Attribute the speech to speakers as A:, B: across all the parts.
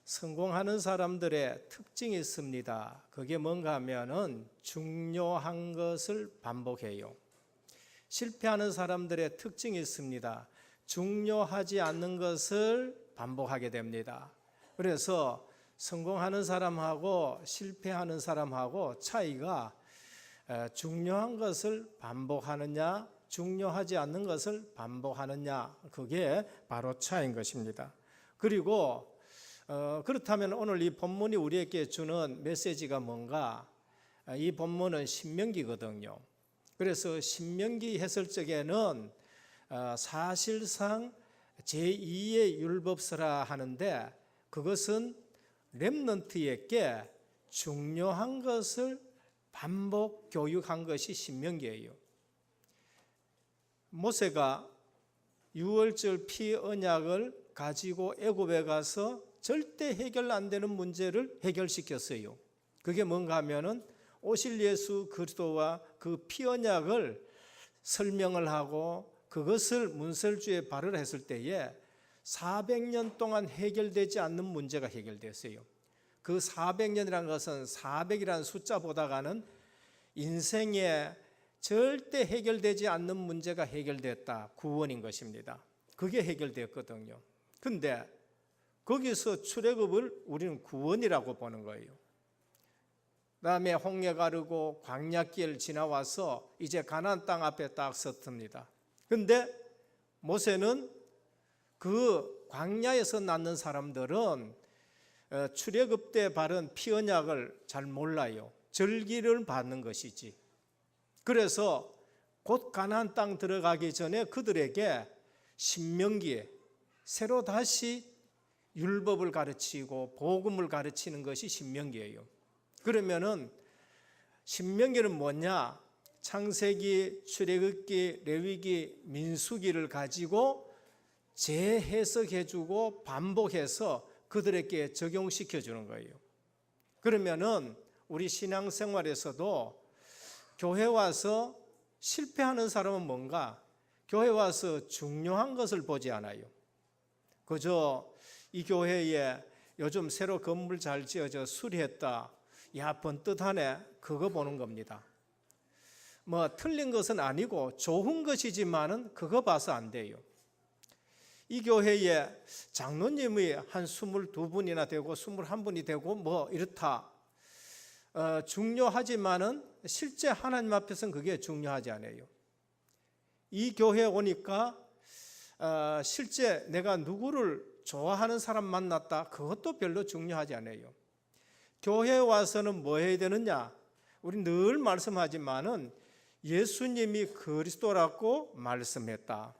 A: 성공하는 사람들의 특징이 있습니다. 그게 뭔가 하면은 중요한 것을 반복해요. 실패하는 사람들의 특징이 있습니다. 중요하지 않는 것을 반복하게 됩니다. 그래서 성공하는 사람하고 실패하는 사람하고 차이가 중요한 것을 반복하느냐, 중요하지 않는 것을 반복하느냐, 그게 바로 차이인 것입니다. 그리고 그렇다면 오늘 이 본문이 우리에게 주는 메시지가 뭔가? 이 본문은 신명기거든요. 그래서 신명기 해설적에는 사실상 제2의 율법서라 하는데, 그것은 렘넌트에게 중요한 것을 반복 교육한 것이 신명기예요. 모세가 유월절 피 언약을 가지고 애굽에 가서 절대 해결 안 되는 문제를 해결시켰어요. 그게 뭔가 하면은 오실 예수 그리스도와 그 피 언약을 설명을 하고 그것을 문설주에 발을 했을 때에 400년 동안 해결되지 않는 문제가 해결됐어요. 그 400년이라는 것은 400이라는 숫자보다가는 인생에 절대 해결되지 않는 문제가 해결됐다, 구원인 것입니다. 그게 해결됐거든요. 근데 거기서 출애굽을 우리는 구원이라고 보는 거예요. 그다음에 홍해 가르고 광야길 지나와서 이제 가나안 땅 앞에 딱 섰습니다. 근데 모세는 그 광야에서 낳는 사람들은 출애굽 때 바른 피 언약을 잘 몰라요. 절기를 받는 것이지. 그래서 곧 가나안 땅 들어가기 전에 그들에게 신명기에 새로 다시 율법을 가르치고 복음을 가르치는 것이 신명기예요. 그러면은 신명기는 뭐냐? 창세기, 출애굽기, 레위기, 민수기를 가지고 재해석해주고 반복해서 그들에게 적용시켜 주는 거예요. 그러면은 우리 신앙생활에서도 교회 와서 실패하는 사람은 뭔가? 교회 와서 중요한 것을 보지 않아요. 그저 이 교회에 요즘 새로 건물 잘 지어져 수리했다, 야 번듯하네, 그거 보는 겁니다. 뭐 틀린 것은 아니고 좋은 것이지만은 그거 봐서 안 돼요. 이 교회에 장로님이 한 22분이나 되고 21분이 되고 뭐 이렇다, 중요하지만은 실제 하나님 앞에서는 그게 중요하지 않아요. 이 교회에 오니까 실제 내가 누구를 좋아하는 사람 만났다, 그것도 별로 중요하지 않아요. 교회에 와서는 뭐 해야 되느냐? 우리 늘 말씀하지만은 예수님이 그리스도라고 말씀했다.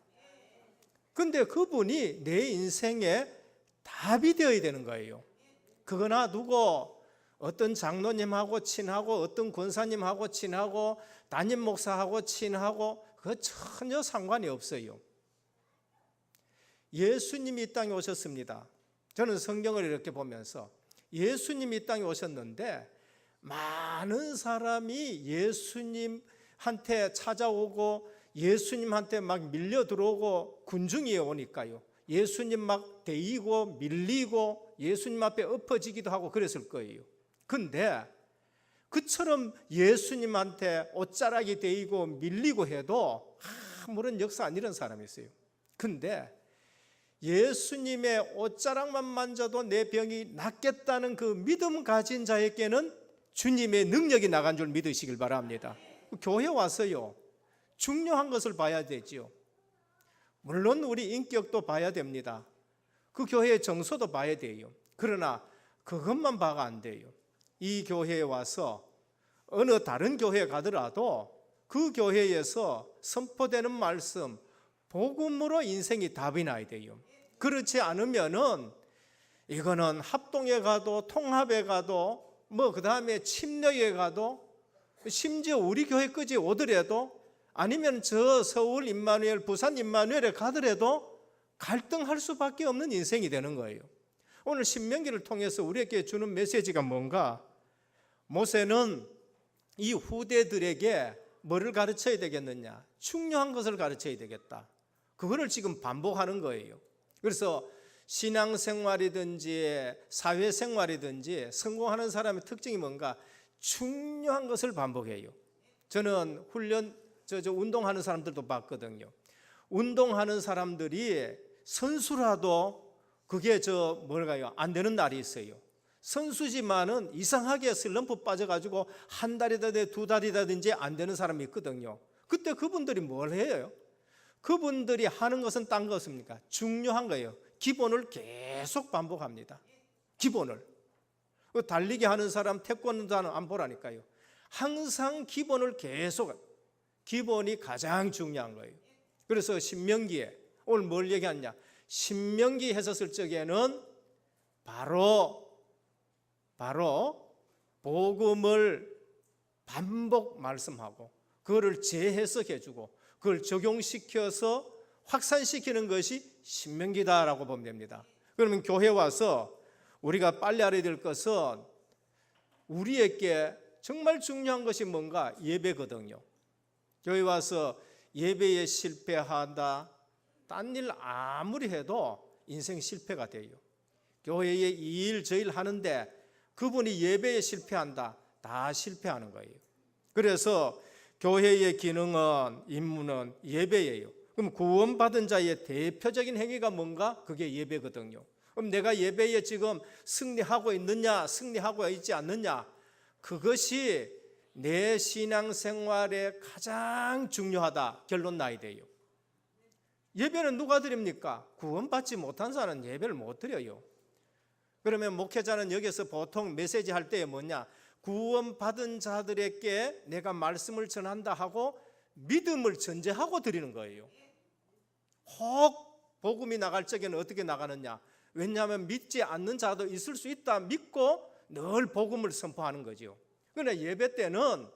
A: 근데 그분이 내 인생에 답이 되어야 되는 거예요. 그거나 누구 어떤 장로님하고 친하고 어떤 권사님하고 친하고 담임 목사하고 친하고 그거 전혀 상관이 없어요. 예수님이 이 땅에 오셨습니다. 저는 성경을 이렇게 보면서 예수님이 이 땅에 오셨는데 많은 사람이 예수님한테 찾아오고 예수님한테 막 밀려 들어오고 군중이 오니까요. 예수님 막 대이고 밀리고 예수님 앞에 엎어지기도 하고 그랬을 거예요. 근데 그처럼 예수님한테 옷자락이 대이고 밀리고 해도 아무런 역사 안 일어난 사람이 있어요. 근데 예수님의 옷자락만 만져도 내 병이 낫겠다는 그 믿음 가진 자에게는 주님의 능력이 나간 줄 믿으시길 바랍니다. 교회 와서요, 중요한 것을 봐야 되지요. 물론 우리 인격도 봐야 됩니다. 그 교회의 정서도 봐야 돼요. 그러나 그것만 봐가 안 돼요. 이 교회에 와서 어느 다른 교회에 가더라도 그 교회에서 선포되는 말씀, 복음으로 인생이 답이 나야 돼요. 그렇지 않으면은 이거는 합동에 가도 통합에 가도 뭐 그 다음에 침례에 가도 심지어 우리 교회까지 오더라도 아니면 저 서울 임마누엘, 부산 임마누엘에 가더라도 갈등할 수밖에 없는 인생이 되는 거예요. 오늘 신명기를 통해서 우리에게 주는 메시지가 뭔가? 모세는 이 후대들에게 뭐를 가르쳐야 되겠느냐? 중요한 것을 가르쳐야 되겠다. 그거를 지금 반복하는 거예요. 그래서 신앙생활이든지 사회생활이든지 성공하는 사람의 특징이 뭔가 중요한 것을 반복해요. 저는 운동하는 사람들도 봤거든요. 운동하는 사람들이 선수라도 그게 안 되는 날이 있어요. 선수지만은 이상하게 슬럼프 빠져가지고 한 달이라든지 두 달이라든지 안 되는 사람이 있거든요. 그때 그분들이 뭘 해요? 그분들이 하는 것은 딴 것입니까? 중요한 거예요. 기본을 계속 반복합니다. 기본을. 달리기 하는 사람, 태권도는 안 보라니까요. 항상 기본을 계속, 기본이 가장 중요한 거예요. 그래서 신명기에 오늘 뭘 얘기하냐? 신명기 했었을 적에는 바로 복음을 반복 말씀하고 그거를 재해석해주고 그걸 적용시켜서 확산시키는 것이 신명기다라고 보면 됩니다. 그러면 교회 와서 우리가 빨리 알아야 될 것은 우리에게 정말 중요한 것이 뭔가? 예배거든요. 교회 와서 예배에 실패한다, 딴 일 아무리 해도 인생 실패가 돼요. 교회에 이 일 저 일 하는데 그분이 예배에 실패한다, 다 실패하는 거예요. 그래서 교회의 기능은, 임무는 예배예요. 그럼 구원받은 자의 대표적인 행위가 뭔가? 그게 예배거든요. 그럼 내가 예배에 지금 승리하고 있느냐, 승리하고 있지 않느냐, 그것이 내 신앙생활에 가장 중요하다 결론 나야 돼요. 예배는 누가 드립니까? 구원받지 못한 자는 예배를 못 드려요. 그러면 목회자는 여기서 보통 메시지 할 때 뭐냐? 구원받은 자들에게 내가 말씀을 전한다 하고 믿음을 전제하고 드리는 거예요. 혹 복음이 나갈 적에는 어떻게 나가느냐? 왜냐하면 믿지 않는 자도 있을 수 있다 믿고 늘 복음을 선포하는 거죠. 그러나 예배 때는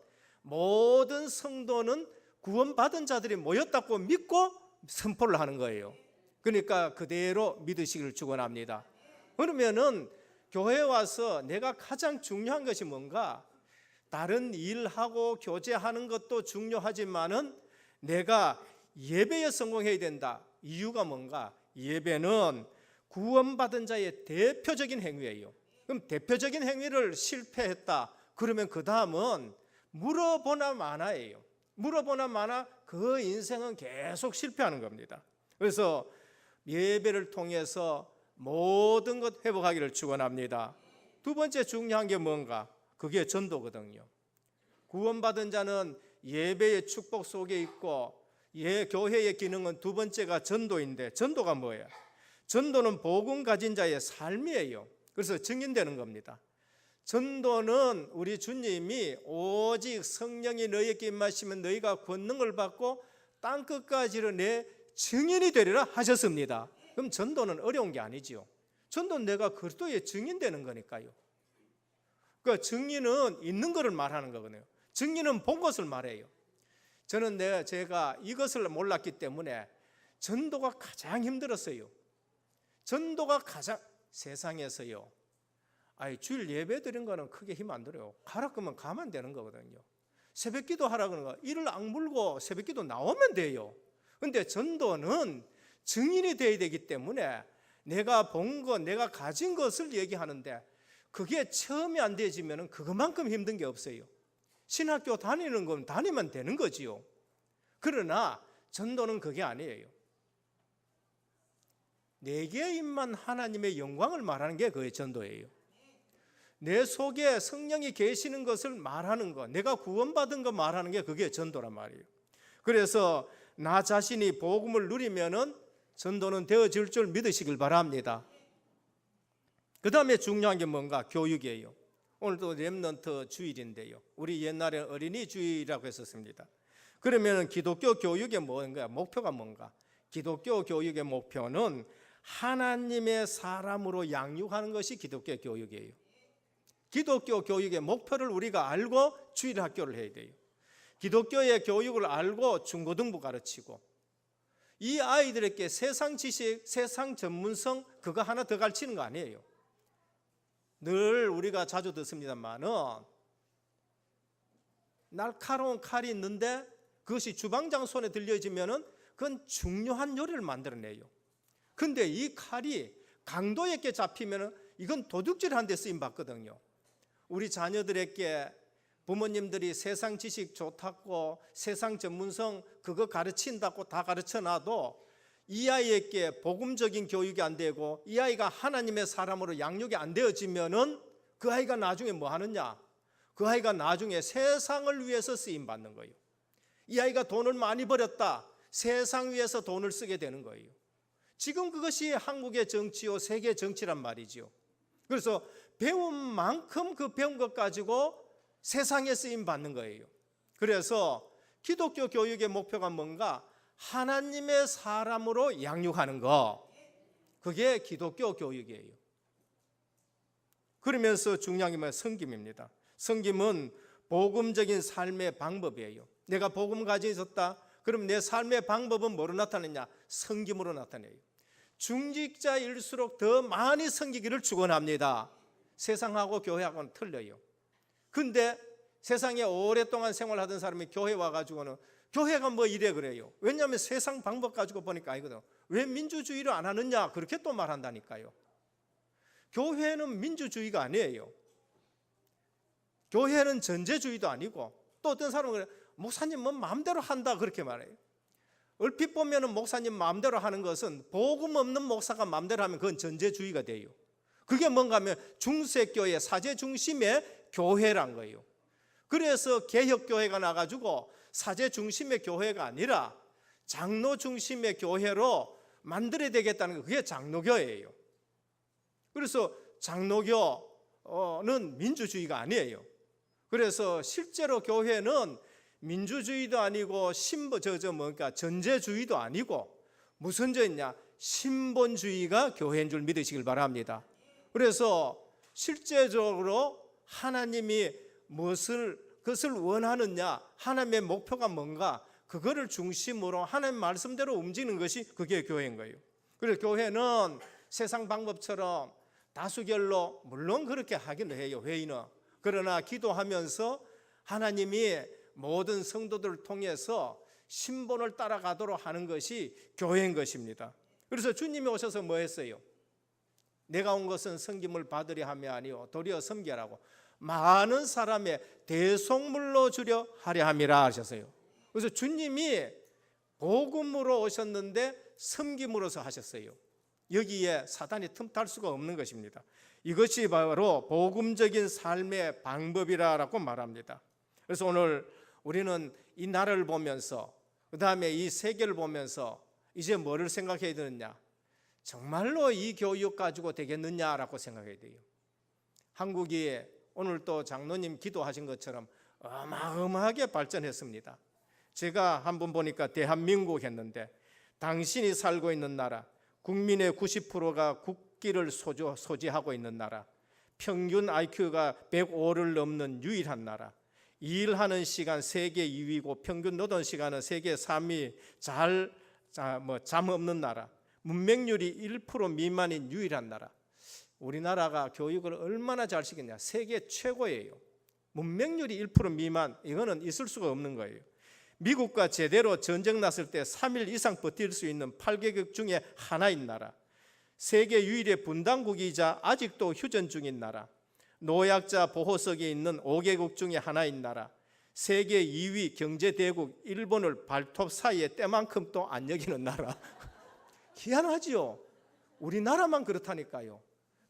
A: 모든 성도는 구원받은 자들이 모였다고 믿고 선포를 하는 거예요. 그러니까 그대로 믿으시기를 축원합니다. 그러면은 교회에 와서 내가 가장 중요한 것이 뭔가? 다른 일하고 교제하는 것도 중요하지만은 내가 예배에 성공해야 된다. 이유가 뭔가? 예배는 구원받은 자의 대표적인 행위예요. 그럼 대표적인 행위를 실패했다. 그러면 그 다음은 물어보나 마나예요. 물어보나 마나 그 인생은 계속 실패하는 겁니다. 그래서 예배를 통해서 모든 것 회복하기를 축원합니다. 두 번째 중요한 게 뭔가? 그게 전도거든요. 구원받은 자는 예배의 축복 속에 있고 교회의 기능은 두 번째가 전도인데 전도가 뭐예요? 전도는 복음 가진 자의 삶이에요. 그래서 증인되는 겁니다. 전도는 우리 주님이 오직 성령이 너희에게 임하시면 너희가 권능을 받고 땅끝까지로 내 증인이 되리라 하셨습니다. 그럼 전도는 어려운 게 아니지요. 전도는 내가 그리스도의 증인되는 거니까요. 그러니까 증인은 있는 것을 말하는 거거든요. 증인은 본 것을 말해요. 저는 제가 이것을 몰랐기 때문에 전도가 가장 힘들었어요. 전도가 가장 세상에서요. 주일 예배 드린 거는 크게 힘 안 들어요. 가라 그러면 가면 되는 거거든요. 새벽기도 하라 그러는 거 이를 악물고 새벽기도 나오면 돼요. 근데 전도는 증인이 돼야 되기 때문에 내가 본 것, 내가 가진 것을 얘기하는데 그게 처음이 안 되지면 그것만큼 힘든 게 없어요. 신학교 다니는 건 다니면 되는 거지요. 그러나 전도는 그게 아니에요. 내게 임한 하나님의 영광을 말하는 게 그게 전도예요. 내 속에 성령이 계시는 것을 말하는 것, 내가 구원받은 거 말하는 게 그게 전도란 말이에요. 그래서 나 자신이 복음을 누리면은 전도는 되어질 줄 믿으시길 바랍니다. 그 다음에 중요한 게 뭔가? 교육이에요. 오늘도 렘넌트 주일인데요. 우리 옛날에 어린이 주일이라고 했었습니다. 그러면 기독교 교육의 뭔가? 목표가 뭔가? 기독교 교육의 목표는 하나님의 사람으로 양육하는 것이 기독교 교육이에요. 기독교 교육의 목표를 우리가 알고 주일학교를 해야 돼요. 기독교의 교육을 알고 중고등부 가르치고 이 아이들에게 세상 지식, 세상 전문성 그거 하나 더 가르치는 거 아니에요. 늘 우리가 자주 듣습니다만은 날카로운 칼이 있는데 그것이 주방장 손에 들려지면은 그건 중요한 요리를 만들어내요. 근데 이 칼이 강도 있게 잡히면 이건 도둑질한 데 쓰임 받거든요. 우리 자녀들에게 부모님들이 세상 지식 좋다고 세상 전문성 그거 가르친다고 다 가르쳐놔도 이 아이에게 복음적인 교육이 안 되고 이 아이가 하나님의 사람으로 양육이 안 되어지면은 그 아이가 나중에 뭐 하느냐? 그 아이가 나중에 세상을 위해서 쓰임 받는 거예요. 이 아이가 돈을 많이 벌였다. 세상 위해서 돈을 쓰게 되는 거예요. 지금 그것이 한국의 정치요 세계 정치란 말이죠. 그래서 배운 만큼 그 배운 것 가지고 세상에 쓰임 받는 거예요. 그래서 기독교 교육의 목표가 뭔가? 하나님의 사람으로 양육하는 거. 그게 기독교 교육이에요. 그러면서 중요한 게 뭐예요? 섬김입니다. 섬김은 복음적인 삶의 방법이에요. 내가 복음 가지고 있었다. 그럼 내 삶의 방법은 뭐로 나타내냐? 섬김으로 나타내요. 중직자일수록 더 많이 섬기기를 축원합니다. 세상하고 교회하고는 틀려요. 근데 세상에 오랫동안 생활하던 사람이 교회 와가지고는 교회가 뭐 이래 그래요. 왜냐하면 세상 방법 가지고 보니까 아니거든. 왜 민주주의를 안 하느냐? 그렇게 또 말한다니까요. 교회는 민주주의가 아니에요. 교회는 전제주의도 아니고 또 어떤 사람은 그래, 목사님 뭐 마음대로 한다 그렇게 말해요. 얼핏 보면은 목사님 마음대로 하는 것은 복음 없는 목사가 마음대로 하면 그건 전제주의가 돼요. 그게 뭔가 하면 중세교회 사제 중심의 교회란 거예요. 그래서 개혁교회가 나가지고 사제 중심의 교회가 아니라 장로 중심의 교회로 만들어야 되겠다는 거, 그게 장로교회예요. 그래서 장로교는 민주주의가 아니에요. 그래서 실제로 교회는 민주주의도 아니고 전제주의도 아니고 무슨 죄냐? 신본주의가 교회인 줄 믿으시길 바랍니다. 그래서 실제적으로 하나님이 그것을 원하느냐, 하나님의 목표가 뭔가, 그거를 중심으로 하나님 말씀대로 움직이는 것이 그게 교회인 거예요. 그래서 교회는 세상 방법처럼 다수결로 물론 그렇게 하긴 해요, 회의는. 그러나 기도하면서 하나님이 모든 성도들을 통해서 신본을 따라가도록 하는 것이 교회인 것입니다. 그래서 주님이 오셔서 뭐 했어요? 내가 온 것은 섬김을 받으려 함이 아니요 도리어 섬기라고 많은 사람의 대속물로 주려 하려 함이라 하셨어요. 그래서 주님이 복음으로 오셨는데 섬김으로서 하셨어요. 여기에 사단이 틈탈 수가 없는 것입니다. 이것이 바로 복음적인 삶의 방법이라고 말합니다. 그래서 오늘 우리는 이 나라를 보면서 그 다음에 이 세계를 보면서 이제 뭐를 생각해야 되느냐? 정말로 이 교육 가지고 되겠느냐라고 생각해야 돼요. 한국이 오늘 또 장로님 기도하신 것처럼 어마어마하게 발전했습니다. 제가 한번 보니까 대한민국 했는데 당신이 살고 있는 나라, 국민의 90%가 국기를 소지하고 있는 나라, 평균 IQ가 105를 넘는 유일한 나라, 일하는 시간 세계 2위고 평균 노동 시간은 세계 3위, 잠 없는 나라, 문맹률이 1% 미만인 유일한 나라. 우리나라가 교육을 얼마나 잘 시켰냐? 세계 최고예요. 문맹률이 1% 미만, 이거는 있을 수가 없는 거예요. 미국과 제대로 전쟁 났을 때 3일 이상 버틸 수 있는 8개국 중에 하나인 나라, 세계 유일의 분단국이자 아직도 휴전 중인 나라, 노약자 보호석에 있는 5개국 중에 하나인 나라, 세계 2위 경제대국 일본을 발톱 사이에 때만큼 또 안 여기는 나라. 희한하지요? 우리나라만 그렇다니까요.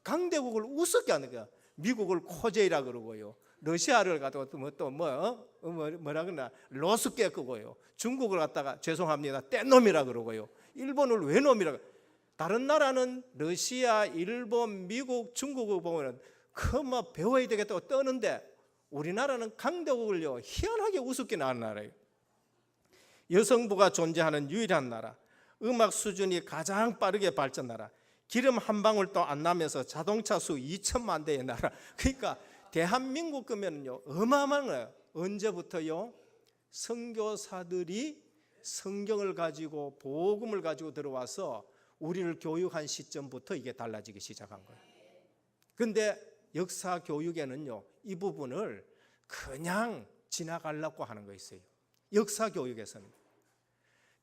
A: 강대국을 우습게 하는 거야. 미국을 코제이라 그러고요. 러시아를 갖다가 뭐라 그러나 로스께 끄고요. 중국을 갖다가 죄송합니다 떼놈이라 그러고요. 일본을 외놈이라. 다른 나라는 러시아, 일본, 미국, 중국을 보면 그뭐 배워야 되겠다고 떠는데 우리나라는 강대국을요 희한하게 우습게 나는 나라예요. 여성부가 존재하는 유일한 나라, 음악 수준이 가장 빠르게 발전 나라, 기름 한 방울도 안 나면서 자동차 수 2천만 대의 나라. 그러니까 대한민국 그러면요 어마어마한 거예요. 언제부터요? 선교사들이 성경을 가지고 복음을 가지고 들어와서 우리를 교육한 시점부터 이게 달라지기 시작한 거예요. 근데 역사 교육에는요 이 부분을 그냥 지나가려고 하는 거 있어요. 역사 교육에서는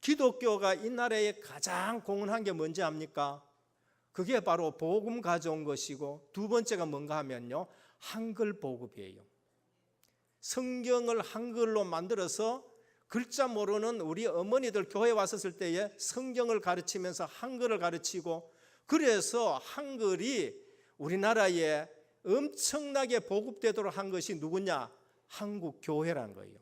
A: 기독교가 이 나라에 가장 공헌한 게 뭔지 압니까? 그게 바로 복음 가져온 것이고, 두 번째가 뭔가 하면요, 한글 보급이에요. 성경을 한글로 만들어서 글자 모르는 우리 어머니들 교회 왔었을 때에 성경을 가르치면서 한글을 가르치고, 그래서 한글이 우리나라에 엄청나게 보급되도록 한 것이 누구냐? 한국 교회라는 거예요.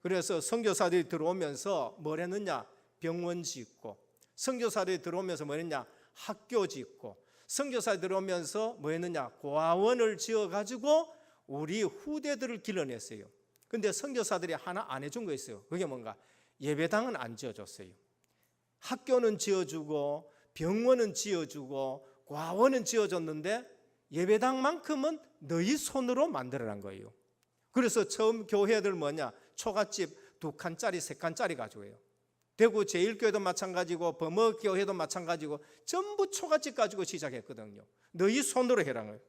A: 그래서 선교사들이 들어오면서 뭘 했느냐? 병원 짓고, 선교사들이 들어오면서 뭐 했냐? 학교 짓고, 선교사들이 들어오면서 뭐 했느냐? 고아원을 지어가지고 우리 후대들을 길러냈어요. 근데 선교사들이 하나 안 해준 거 있어요. 그게 뭔가? 예배당은 안 지어줬어요. 학교는 지어주고 병원은 지어주고 고아원은 지어줬는데 예배당만큼은 너희 손으로 만들어낸 거예요. 그래서 처음 교회들 뭐냐? 초가집 2칸짜리 3칸짜리 가지고 해요. 대구 제1교회도 마찬가지고 범어교회도 마찬가지고 전부 초가집 가지고 시작했거든요. 너희 손으로 해라는 거예요.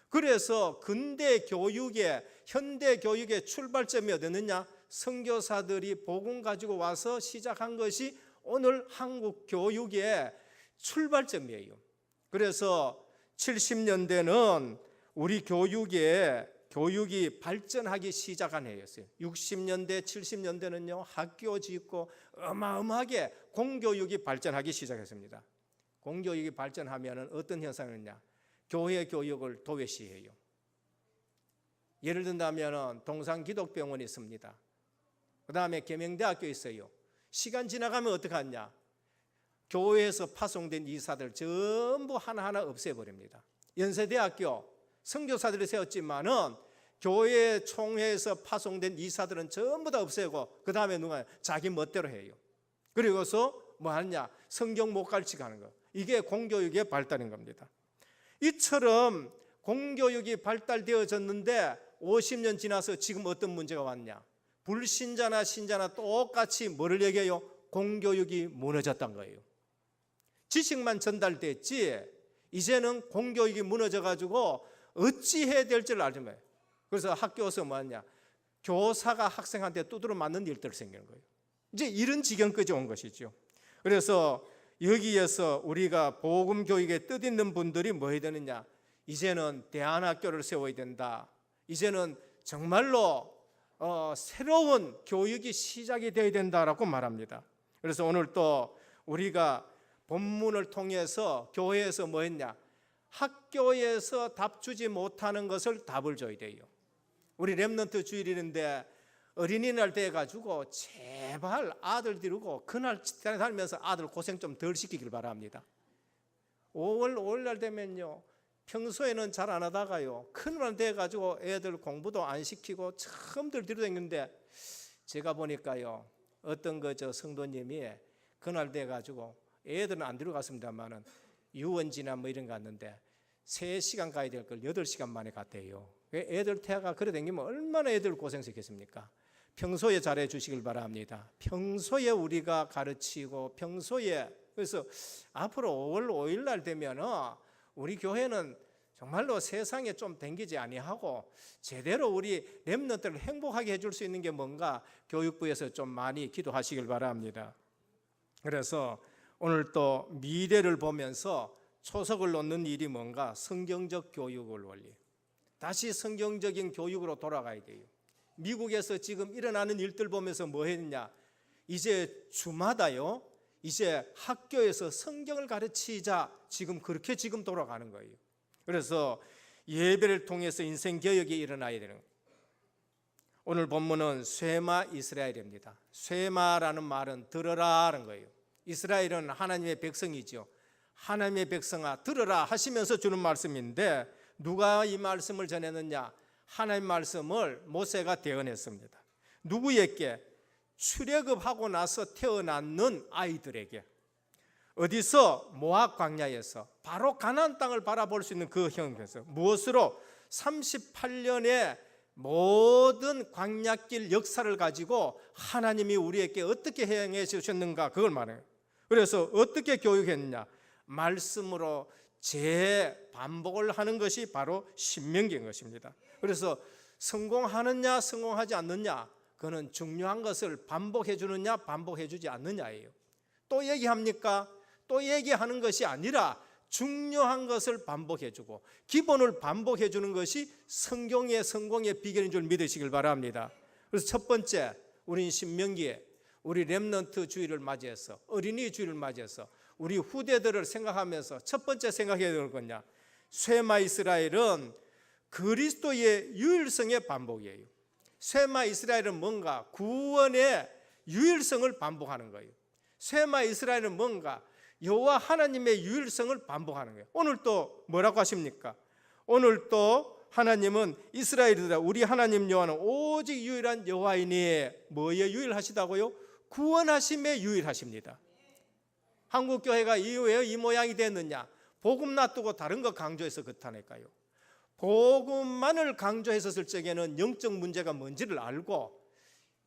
A: 그래서 근대 교육의, 현대 교육의 출발점이 어디였느냐? 선교사들이 복음 가지고 와서 시작한 것이 오늘 한국 교육의 출발점이에요. 그래서 70년대는 우리 교육이 발전하기 시작한 해였어요. 60년대, 70년대는요, 학교 짓고 어마어마하게 공교육이 발전하기 시작했습니다. 공교육이 발전하면 어떤 현상이냐? 교회 교육을 도외시해요. 예를 든다면 동산기독병원이 있습니다. 그 다음에 계명대학교 있어요. 시간 지나가면 어떻게 하냐? 교회에서 파송된 이사들 전부 하나하나 없애버립니다. 연세대학교 선교사들이 세웠지만은 교회 총회에서 파송된 이사들은 전부 다 없애고, 그 다음에 누가 자기 멋대로 해요. 그리고서 뭐 하냐? 성경 못 가르치게 하는 거. 이게 공교육의 발달인 겁니다. 이처럼 공교육이 발달되어졌는데 50년 지나서 지금 어떤 문제가 왔냐? 불신자나 신자나 똑같이 뭐를 얘기해요? 공교육이 무너졌다는 거예요. 지식만 전달됐지 이제는 공교육이 무너져가지고 어찌 해야 될지를 알지 못해요. 그래서 학교에서 뭐하냐? 교사가 학생한테 두드려 맞는 일들이 생기는 거예요. 이제 이런 지경까지 온 것이죠. 그래서 여기에서 우리가 복음 교육에 뜻있는 분들이 뭐 해야 되느냐? 이제는 대안학교를 세워야 된다. 이제는 정말로 새로운 교육이 시작이 되어야 된다라고 말합니다. 그래서 오늘 또 우리가 본문을 통해서 교회에서 뭐 했냐? 학교에서 답 주지 못하는 것을 답을 줘야 돼요. 우리 렘넌트 주일인데 어린이날 돼 가지고 제발 아들 데리고 그날 살면서 아들 고생 좀 덜 시키길 바랍니다. 5월 날 되면요, 평소에는 잘 안 하다가요, 큰날 돼 가지고 애들 공부도 안 시키고 처음들 들이대는데, 제가 보니까요, 어떤 저 성도님이 그날 돼 가지고 애들은 안 들어갔습니다만은 유원지나 뭐 이런 거 갔는데 3시간 가야 될 걸 8시간 만에 갔대요. 애들 태아가 그래 댕기면 얼마나 애들 고생시켰습니까? 평소에 잘해 주시길 바랍니다. 평소에 우리가 가르치고 평소에, 그래서 앞으로 5월 5일 날 되면은 우리 교회는 정말로 세상에 좀 댕기지 아니하고 제대로 우리 렘넌트를 행복하게 해줄 수 있는 게 뭔가 교육부에서 좀 많이 기도하시길 바랍니다. 그래서 오늘 또 미래를 보면서 초석을 놓는 일이 뭔가? 성경적 교육을 원리. 다시 성경적인 교육으로 돌아가야 돼요. 미국에서 지금 일어나는 일들 보면서 뭐 했냐? 이제 주마다요, 이제 학교에서 성경을 가르치자, 지금 그렇게 지금 돌아가는 거예요. 그래서 예배를 통해서 인생 개혁이 일어나야 되는 거예요. 오늘 본문은 쇠마 이스라엘입니다. 쇠마라는 말은 들어라라는 거예요. 이스라엘은 하나님의 백성이죠. 하나님의 백성아 들어라 하시면서 주는 말씀인데, 누가 이 말씀을 전했느냐? 하나님의 말씀을 모세가 대언했습니다. 누구에게? 출애굽하고 나서 태어났는 아이들에게. 어디서? 모압 광야에서 바로 가나안 땅을 바라볼 수 있는 그 형편에서. 무엇으로? 38년의 모든 광야길 역사를 가지고 하나님이 우리에게 어떻게 행해 주셨는가, 그걸 말해요. 그래서 어떻게 교육했느냐? 말씀으로 재반복을 하는 것이 바로 신명기인 것입니다. 그래서 성공하느냐 성공하지 않느냐, 그거는 중요한 것을 반복해 주느냐 반복해 주지 않느냐예요. 또 얘기합니까? 또 얘기하는 것이 아니라 중요한 것을 반복해주고 기본을 반복해주는 것이 성경의 성공의 비결인 줄 믿으시길 바랍니다. 그래서 첫 번째, 우리는 신명기에 우리 렘넌트 주일을 맞이해서, 어린이 주일을 맞이해서 우리 후대들을 생각하면서 첫 번째 생각해야 될 거냐, 쇠마 이스라엘은 그리스도의 유일성의 반복이에요. 쇠마 이스라엘은 뭔가 구원의 유일성을 반복하는 거예요. 쇠마 이스라엘은 뭔가 여호와 하나님의 유일성을 반복하는 거예요. 오늘 또 뭐라고 하십니까? 오늘 또 하나님은 이스라엘이다, 우리 하나님 여호와는 오직 유일한 여호와이니, 뭐에 유일하시다고요? 구원하심에 유일하십니다. 한국교회가 왜 이 모양이 됐느냐? 복음 놔두고 다른 거 강조해서 그렇다니까요. 복음만을 강조했었을 적에는 영적 문제가 뭔지를 알고,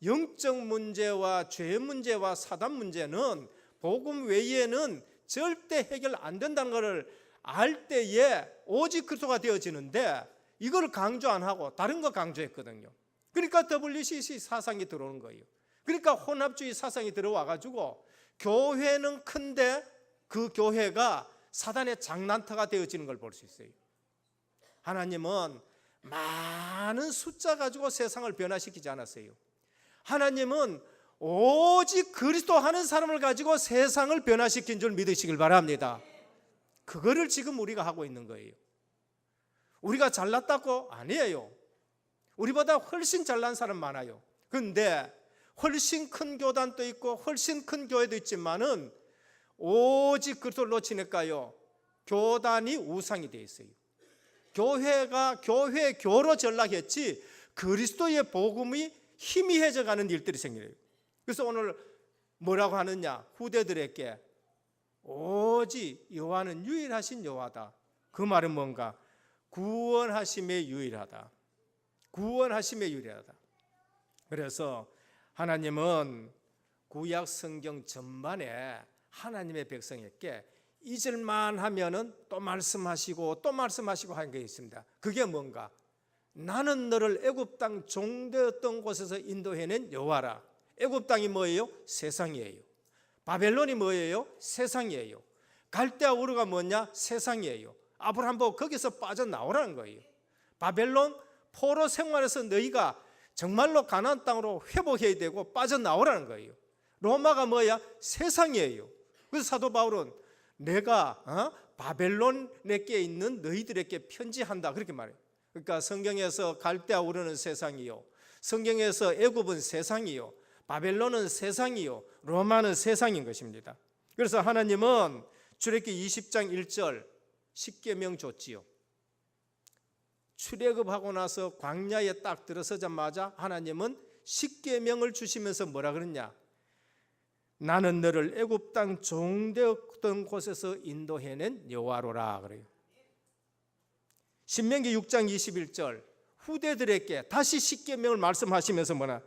A: 영적 문제와 죄 문제와 사단 문제는 복음 외에는 절대 해결 안 된다는 것을 알 때에 오직 그리스도가 되어지는데, 이걸 강조 안 하고 다른 거 강조했거든요. 그러니까 WCC 사상이 들어오는 거예요. 그러니까 혼합주의 사상이 들어와 가지고 교회는 큰데 그 교회가 사단의 장난터가 되어지는 걸 볼 수 있어요. 하나님은 많은 숫자 가지고 세상을 변화시키지 않았어요. 하나님은 오직 그리스도 하는 사람을 가지고 세상을 변화시킨 줄 믿으시길 바랍니다. 그거를 지금 우리가 하고 있는 거예요. 우리가 잘났다고? 아니에요. 우리보다 훨씬 잘난 사람 많아요. 그런데 훨씬 큰 교단도 있고 훨씬 큰 교회도 있지만은 오직 그리스도를 놓치니까요, 교단이 우상이 되어 있어요. 교회가 교로 전락했지 그리스도의 복음이 희미해져 가는 일들이 생겨요. 그래서 오늘 뭐라고 하느냐, 후대들에게 오직 여호와는 유일하신 여호와다. 그 말은 뭔가? 구원하심에 유일하다. 구원하심에 유일하다. 그래서 하나님은 구약 성경 전반에 하나님의 백성에게 잊을만 하면은 또 말씀하시고 또 말씀하시고 하는 게 있습니다. 그게 뭔가? 나는 너를 애굽 땅 종되었던 곳에서 인도해낸 여호와라. 애굽 땅이 뭐예요? 세상이에요. 바벨론이 뭐예요? 세상이에요. 갈대아 우르가 뭐냐? 세상이에요. 아브라함 보고 거기서 빠져나오라는 거예요. 바벨론 포로 생활에서 너희가 정말로 가나안 땅으로 회복해야 되고 빠져나오라는 거예요. 로마가 뭐야? 세상이에요. 그래서 사도 바울은 내가 바벨론에게 있는 너희들에게 편지한다, 그렇게 말해요. 그러니까 성경에서 갈대아 우르는 세상이요, 성경에서 애굽은 세상이요, 바벨론은 세상이요, 로마는 세상인 것입니다. 그래서 하나님은 출애굽기 20장 1절 십계명 줬지요. 출애굽하고 나서 광야에 딱 들어서자마자 하나님은 십계명을 주시면서 뭐라 그랬냐? 나는 너를 애굽 땅 종되었던 곳에서 인도해낸 여호와로라 그래요. 신명기 6장 21절 후대들에게 다시 십계명을 말씀하시면서 뭐나?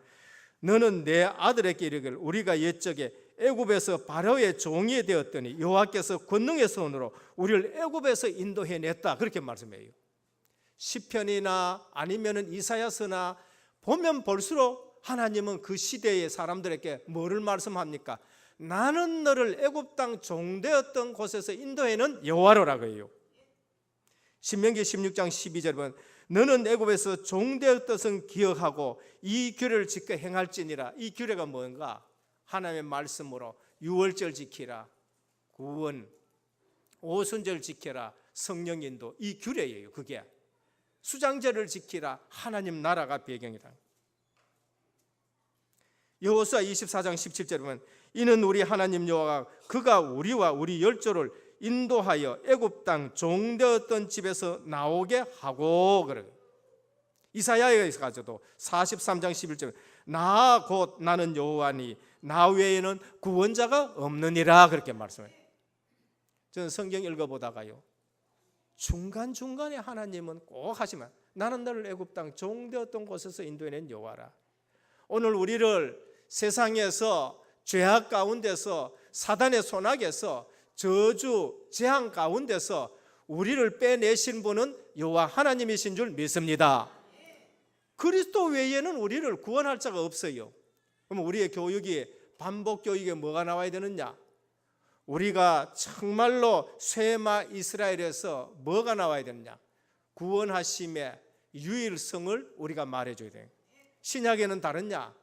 A: 너는 내 아들에게 이르기를 우리가 옛적에 애굽에서 바로의 종이 되었더니 여호와께서 권능의 손으로 우리를 애굽에서 인도해냈다, 그렇게 말씀해요. 시편이나 아니면은 이사야서나 보면 볼수록 하나님은 그 시대의 사람들에게 뭐를 말씀합니까? 나는 너를 애굽 땅 종되었던 곳에서 인도해는 여호와로라고 해요. 신명기 16장 12절에 보면 너는 애굽에서 종되었던 것을 기억하고 이 규례를 지켜 행할지니라. 이 규례가 뭔가? 하나님의 말씀으로 유월절 지키라, 구원, 오순절 지켜라, 성령 인도, 이 규례예요. 그게 수장절을 지키라, 하나님 나라가 배경이다. 여호수아 24장 17절에 보면 이는 우리 하나님 여호와가 그가 우리와 우리 열조를 인도하여 애굽 땅 종되었던 집에서 나오게 하고, 그래요. 이사야에서 가져도 43장 11절 나 곧 나는 여호와니 나 외에는 구원자가 없느니라, 그렇게 말씀해요. 저는 성경 읽어보다가요, 중간중간에 하나님은 꼭 하시면 나는 너를 애굽 땅 종되었던 곳에서 인도해낸 여호와라. 오늘 우리를 세상에서 죄악 가운데서 사단의 손아귀에서 저주 재앙 가운데서 우리를 빼내신 분은 여호와 하나님이신 줄 믿습니다. 그리스도 외에는 우리를 구원할 자가 없어요. 그럼 우리의 교육이 반복 교육에 뭐가 나와야 되느냐? 우리가 정말로 쇠마 이스라엘에서 뭐가 나와야 되느냐? 구원하심의 유일성을 우리가 말해줘야 돼요. 신약에는 다르냐?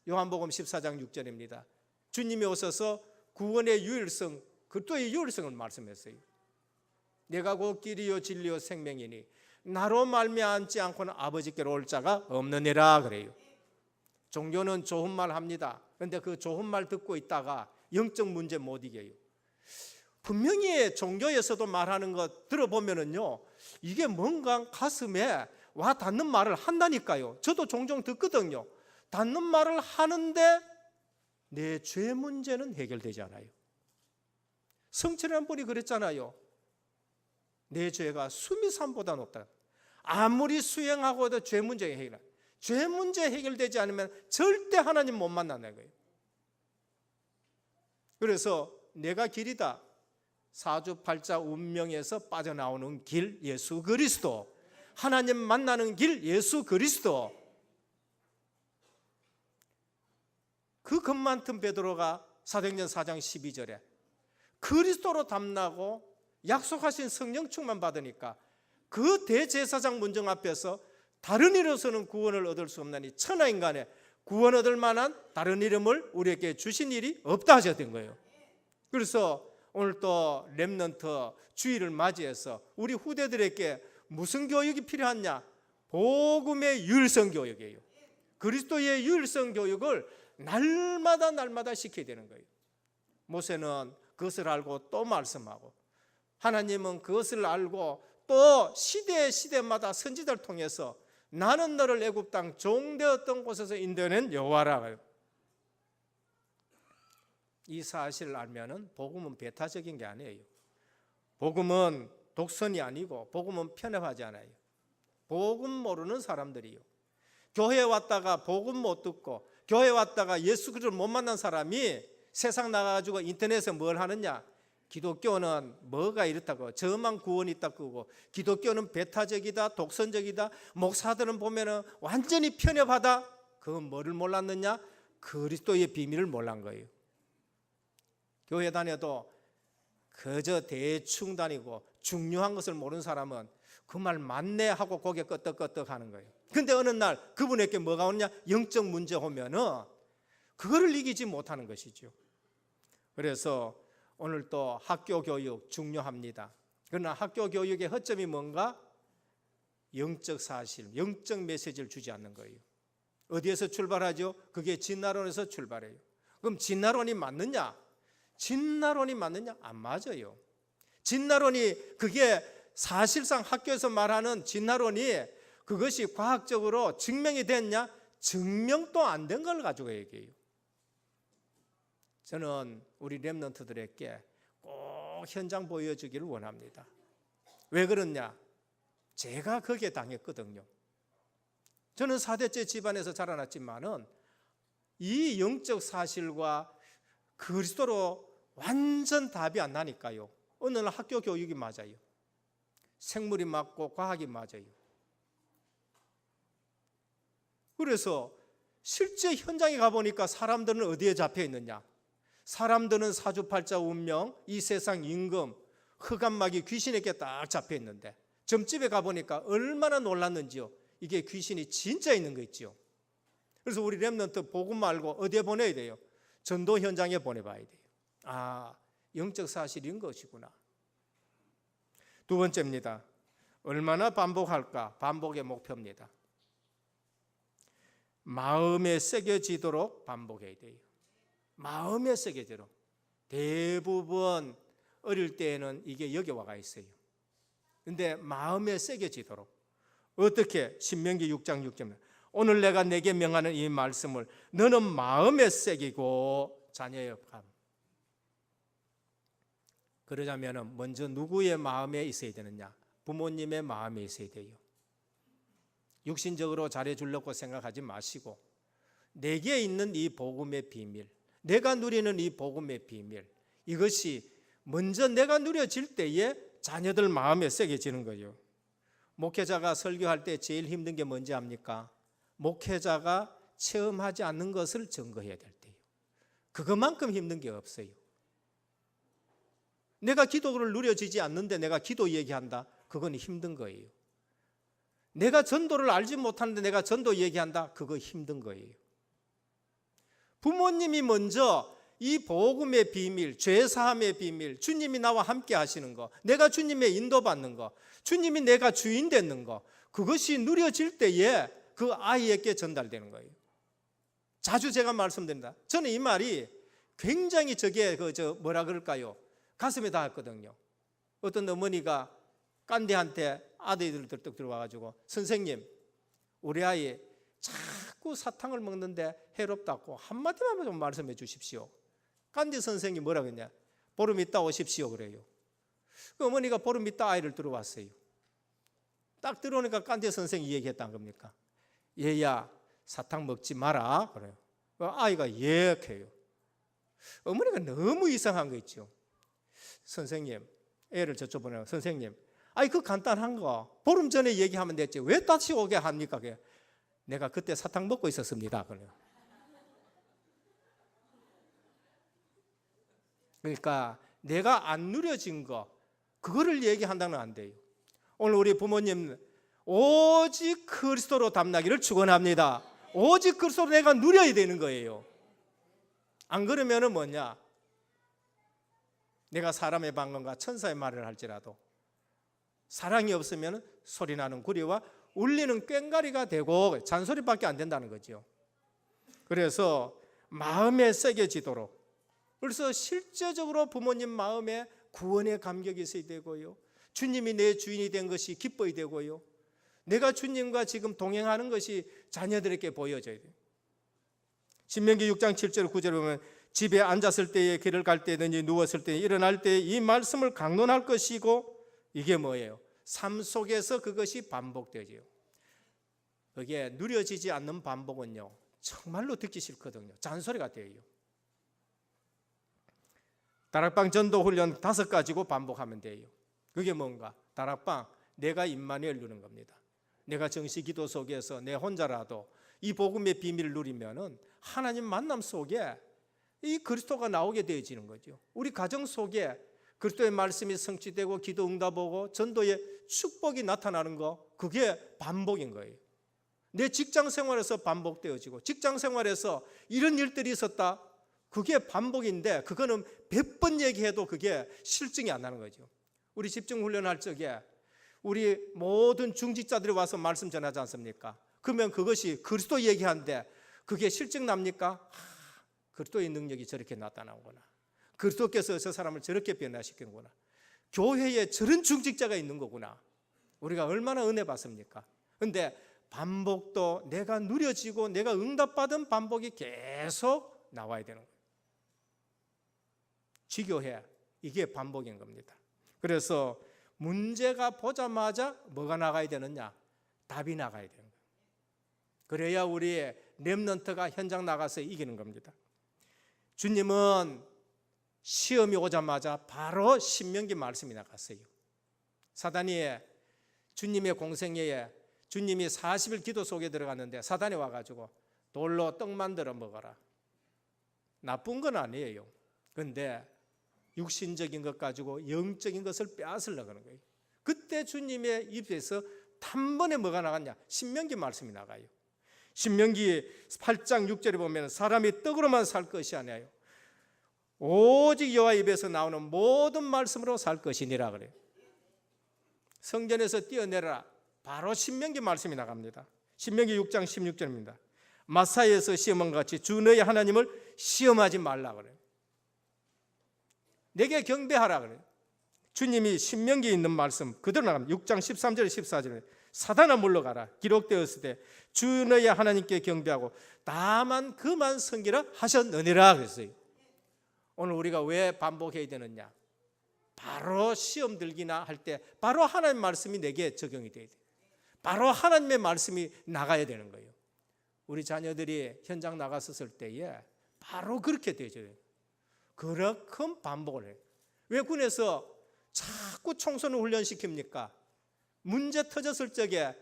A: 요한복음 14장 6절입니다. 주님이 오셔서 구원의 유일성, 그리스도의 유일성을 말씀했어요. 내가 곧 길이요 진리요 생명이니 나로 말미암지 않고는 아버지께로 올 자가 없느니라 그래요. 종교는 좋은 말 합니다. 그런데 그 좋은 말 듣고 있다가 영적 문제 못 이겨요. 분명히 종교에서도 말하는 것 들어보면은요, 이게 뭔가 가슴에 와 닿는 말을 한다니까요. 저도 종종 듣거든요. 닿는 말을 하는데 내 죄 문제는 해결되지 않아요. 성철한 분이 그랬잖아요. 내 죄가 수미산보다 높다. 아무리 수행하고도 죄 문제 해결. 죄 문제 해결되지 않으면 절대 하나님 못 만나는 거예요. 그래서 내가 길이다. 사주팔자 운명에서 빠져나오는 길 예수 그리스도, 하나님 만나는 길 예수 그리스도. 그 겁많던 베드로가 사도행전 4장 12절에 그리스도로 담나고 약속하신 성령 충만 받으니까 그 대제사장 문정 앞에서 다른 이로서는 구원을 얻을 수 없나니 천하인간에 구원 얻을 만한 다른 이름을 우리에게 주신 일이 없다 하셨던 거예요. 그래서 오늘 또 렘넌트 주일을 맞이해서 우리 후대들에게 무슨 교육이 필요하냐? 복음의 유일성 교육이에요. 그리스도의 유일성 교육을 날마다 시켜야 되는 거예요. 모세는 그것을 알고 또 말씀하고, 하나님은 그것을 알고 또 시대마다 선지자를 통해서 나는 너를 애굽 땅 종되었던 곳에서 인도해낸 여호와라. 이 사실을 알면은 복음은 배타적인 게 아니에요. 복음은 독선이 아니고 복음은 편협하지 않아요. 복음 모르는 사람들이요, 교회 왔다가 복음 못 듣고 교회 왔다가 예수 그리스도를 못 만난 사람이 세상 나가가지고 인터넷에 뭘 하느냐? 기독교는 뭐가 이렇다고, 저만 구원이 있다 그러고, 기독교는 배타적이다, 독선적이다, 목사들은 보면은 완전히 편협하다. 그건 뭐를 몰랐느냐? 그리스도의 비밀을 몰란 거예요. 교회 다녀도 그저 대충 다니고 중요한 것을 모르는 사람은 그 말 맞네 하고 고개 끄덕끄덕 하는 거예요. 근데 어느 날 그분에게 뭐가 오느냐? 영적 문제 오면은 그거를 이기지 못하는 것이죠. 그래서 오늘 또 학교 교육 중요합니다. 그러나 학교 교육의 허점이 뭔가? 영적 사실, 영적 메시지를 주지 않는 거예요. 어디에서 출발하죠? 그게 진나론에서 출발해요. 그럼 진나론이 맞느냐? 진나론이 맞느냐? 안 맞아요. 진나론이 그게 사실상 학교에서 말하는 진나론이 그것이 과학적으로 증명이 됐냐? 증명도 안 된 걸 가지고 얘기해요. 저는 우리 렘넌트들에게 꼭 현장 보여주기를 원합니다. 왜 그러냐? 제가 거기에 당했거든요. 저는 4대째 집안에서 자라났지만은 이 영적 사실과 그리스도로 완전 답이 안 나니까요. 어느 날 학교 교육이 맞아요. 생물이 맞고 과학이 맞아요. 그래서 실제 현장에 가보니까 사람들은 어디에 잡혀 있느냐? 사람들은 사주팔자 운명, 이 세상 임금, 흑암막이 귀신에게 딱 잡혀 있는데 점집에 가보니까 얼마나 놀랐는지요. 이게 귀신이 진짜 있는 거 있죠. 그래서 우리 렘넌트 복음 말고 어디에 보내야 돼요? 전도 현장에 보내봐야 돼요. 아, 영적 사실인 것이구나. 두 번째입니다. 얼마나 반복할까? 반복의 목표입니다. 마음에 새겨지도록 반복해야 돼요. 마음에 새겨지도록. 대부분 어릴 때에는 이게 여기 와가 있어요. 근데 마음에 새겨지도록. 어떻게? 신명기 6장 6절. 오늘 내가 내게 명하는 이 말씀을 너는 마음에 새기고 자녀의 감. 그러자면 먼저 누구의 마음에 있어야 되느냐? 부모님의 마음에 있어야 돼요. 육신적으로 잘해주려고 생각하지 마시고 내게 있는 이 복음의 비밀, 내가 누리는 이 복음의 비밀, 이것이 먼저 내가 누려질 때에 자녀들 마음에 새겨지는 거예요. 목회자가 설교할 때 제일 힘든 게 뭔지 압니까? 목회자가 체험하지 않는 것을 증거해야 될 때예요. 그것만큼 힘든 게 없어요. 내가 기도를 누려지지 않는데 내가 기도 얘기한다? 그건 힘든 거예요. 내가 전도를 알지 못하는데 내가 전도 얘기한다? 그거 힘든 거예요. 부모님이 먼저 이 복음의 비밀, 죄사함의 비밀, 주님이 나와 함께 하시는 거, 내가 주님의 인도받는 거, 주님이 내가 주인 되는 거, 그것이 누려질 때에 그 아이에게 전달되는 거예요. 자주 제가 말씀드립니다. 저는 이 말이 굉장히 뭐라 그럴까요? 가슴에 닿았거든요. 어떤 어머니가 깐디한테 아들들 들떡 들어와가지고, 선생님, 우리 아이 자꾸 사탕을 먹는데 해롭다고 한마디만 좀 말씀해 주십시오. 깐디 선생이 뭐라고 했냐? 보름 있다 오십시오 그래요. 그 어머니가 보름 있다 아이를 들어왔어요. 딱 들어오니까 깐디 선생이 얘기했다는 겁니까? 얘야, 사탕 먹지 마라 그래요. 아이가 예 해요. 어머니가 너무 이상한 거 있죠. 선생님, 애를 저쪽 보내고, 선생님, 아이 그 간단한 거 보름 전에 얘기하면 됐지 왜 다시 오게 합니까? 내가 그때 사탕 먹고 있었습니다 그래요. 그러니까 내가 안 누려진 거, 그거를 얘기한다는 안 돼요. 오늘 우리 부모님 오직 그리스도로 담나기를 축원합니다. 오직 그리스도로 내가 누려야 되는 거예요. 안 그러면은 뭐냐? 내가 사람의 방언과 천사의 말을 할지라도 사랑이 없으면 소리나는 구리와 울리는 꽹과리가 되고 잔소리밖에 안 된다는 거죠. 그래서 마음에 새겨지도록, 그래서 실제적으로 부모님 마음에 구원의 감격이 있어야 되고요, 주님이 내 주인이 된 것이 기뻐야 되고요, 내가 주님과 지금 동행하는 것이 자녀들에게 보여져야 돼요. 신명기 6장 7절 9절에 보면 집에 앉았을 때에, 길을 갈 때든지 누웠을 때, 일어날 때 이 말씀을 강론할 것이고, 이게 뭐예요? 삶 속에서 그것이 반복되지요. 그게 누려지지 않는 반복은요, 정말로 듣기 싫거든요. 잔소리 같아요. 다락방 전도 훈련 5가지고 반복하면 돼요. 그게 뭔가? 다락방, 내가 임마누엘 누리는 겁니다. 내가 정시 기도 속에서 내 혼자라도 이 복음의 비밀을 누리면은 하나님 만남 속에 이 그리스도가 나오게 되어지는 거죠. 우리 가정 속에 그리스도의 말씀이 성취되고 기도 응답하고 전도의 축복이 나타나는 거, 그게 반복인 거예요. 내 직장 생활에서 반복되어지고, 직장 생활에서 이런 일들이 있었다, 그게 반복인데, 그거는 100번 얘기해도 그게 실증이 안 나는 거죠. 우리 집중훈련할 적에 우리 모든 중직자들이 와서 말씀 전하지 않습니까? 그러면 그것이 그리스도 얘기하는데 그게 실증 납니까? 그리스도의 능력이 저렇게 나타나구나, 그리스도께서 저 사람을 저렇게 변화시키는구나, 교회에 저런 중직자가 있는 거구나. 우리가 얼마나 은혜 받습니까? 그런데 반복도 내가 누려지고 내가 응답받은 반복이 계속 나와야 되는 거예요. 지교회, 이게 반복인 겁니다. 그래서 문제가 보자마자 뭐가 나가야 되느냐? 답이 나가야 되는 거예요. 그래야 우리의 렘넌트가 현장 나가서 이기는 겁니다. 주님은 시험이 오자마자 바로 신명기 말씀이 나갔어요. 사단이 주님의 공생애에, 주님이 40일 기도 속에 들어갔는데 사단이 와가지고 돌로 떡 만들어 먹어라. 나쁜 건 아니에요. 그런데 육신적인 것 가지고 영적인 것을 빼앗으려고 하는 거예요. 그때 주님의 입에서 단번에 뭐가 나갔냐? 신명기 말씀이 나가요. 신명기 8장 6절에 보면 사람이 떡으로만 살 것이 아니에요, 오직 여호와 입에서 나오는 모든 말씀으로 살 것이니라 그래요. 성전에서 뛰어내라, 바로 신명기 말씀이 나갑니다. 신명기 6장 16절입니다. 마사에서 시험한 같이 주 너의 하나님을 시험하지 말라 그래요. 내게 경배하라 그래요. 주님이 신명기에 있는 말씀 그대로 나갑니다. 6장 13절 14절에 사단아 물러가라, 기록되었을 때 주 너의 하나님께 경배하고 다만 그만 섬기라 하셨느니라 그랬어요. 오늘 우리가 왜 반복해야 되느냐? 바로 시험 들기나 할 때 바로 하나님의 말씀이 내게 적용이 돼야 돼요. 바로 하나님의 말씀이 나가야 되는 거예요. 우리 자녀들이 현장 나갔었을 때에 바로 그렇게 되죠. 그렇게 반복을 해요. 왜 군에서 자꾸 총선을 훈련시킵니까? 문제 터졌을 적에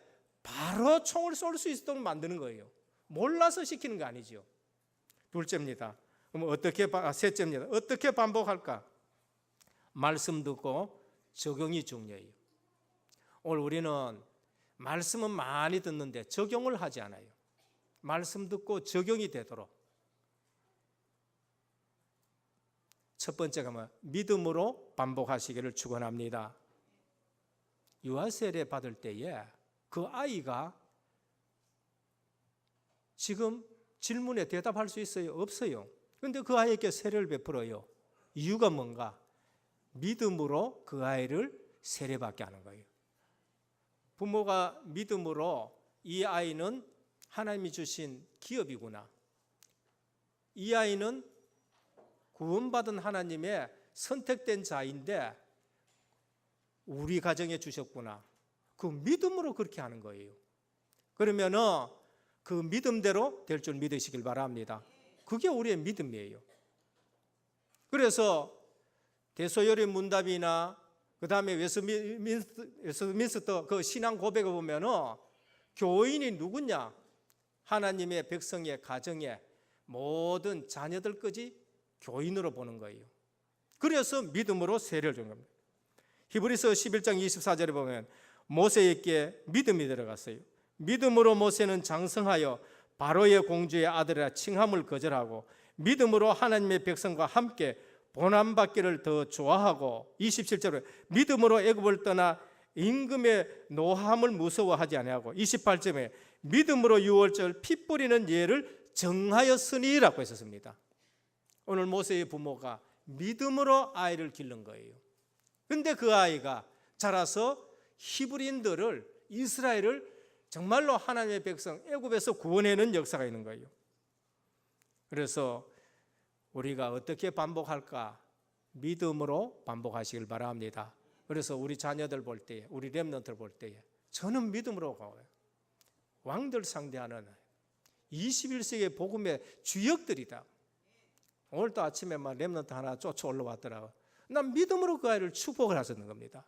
A: 바로 총을 쏠 수 있도록 만드는 거예요. 몰라서 시키는 거 아니죠. 둘째입니다. 그럼 셋째입니다. 어떻게 반복할까? 말씀 듣고 적용이 중요해요. 오늘 우리는 말씀은 많이 듣는데 적용을 하지 않아요. 말씀 듣고 적용이 되도록. 첫 번째가 뭐 믿음으로 반복하시기를 축원합니다. 유아 세례 받을 때에 그 아이가 지금 질문에 대답할 수 있어요? 없어요. 그런데 그 아이에게 세례를 베풀어요. 이유가 뭔가? 믿음으로 그 아이를 세례받게 하는 거예요. 부모가 믿음으로 이 아이는 하나님이 주신 기업이구나, 이 아이는 구원받은 하나님의 선택된 자인데 우리 가정에 주셨구나, 그 믿음으로 그렇게 하는 거예요. 그러면은 그 믿음대로 될 줄 믿으시길 바랍니다. 그게 우리의 믿음이에요. 그래서 대소요리 문답이나 그 다음에 웨스민스터 그 신앙 고백을 보면은 교인이 누구냐? 하나님의 백성의 가정의 모든 자녀들까지 교인으로 보는 거예요. 그래서 믿음으로 세례를 준 겁니다. 히브리서 11장 24절에 보면 모세에게 믿음이 들어갔어요. 믿음으로 모세는 장성하여 바로의 공주의 아들이라 칭함을 거절하고 믿음으로 하나님의 백성과 함께 고난받기를 더 좋아하고 27절에 믿음으로 애굽을 떠나 임금의 노함을 무서워하지 아니하고 28절에 믿음으로 유월절 피 뿌리는 예를 정하였으니라고 했었습니다. 오늘 모세의 부모가 믿음으로 아이를 기른 거예요. 그런데 그 아이가 자라서 히브리인들을, 이스라엘을 정말로 하나님의 백성 애굽에서 구원해내는 역사가 있는 거예요. 그래서 우리가 어떻게 반복할까? 믿음으로 반복하시길 바랍니다. 그래서 우리 자녀들 볼 때에, 우리 렘넌트를 볼 때에 저는 믿음으로 가요. 왕들 상대하는 21세기의 복음의 주역들이다. 오늘도 아침에 막 렘넌트 하나 쫓아 올라왔더라고요. 난 믿음으로 그 아이를 축복을 하셨는 겁니다.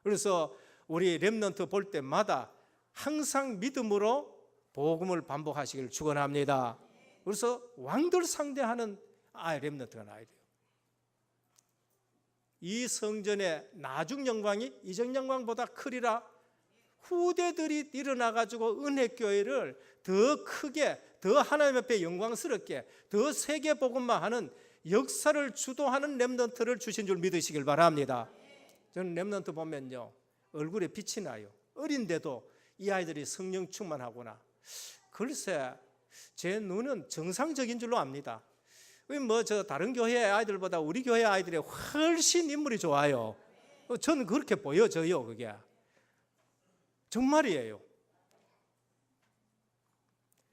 A: 그래서 우리 렘넌트 볼 때마다 항상 믿음으로 복음을 반복하시기를 축원합니다. 그래서 왕들 상대하는 렘넌트가 나야 돼요. 이 성전의 나중 영광이 이전 영광보다 크리라. 후대들이 일어나가지고 은혜교회를 더 크게, 더 하나님 앞에 영광스럽게, 더 세계 복음만 하는 역사를 주도하는 렘넌트를 주신 줄 믿으시길 바랍니다. 저는 렘넌트 보면요, 얼굴에 빛이 나요. 어린데도 이 아이들이 성령 충만하구나. 글쎄, 제 눈은 정상적인 줄로 압니다. 뭐 저 다른 교회 아이들보다 우리 교회 아이들이 훨씬 인물이 좋아요. 저는 그렇게 보여져요. 그게 정말이에요.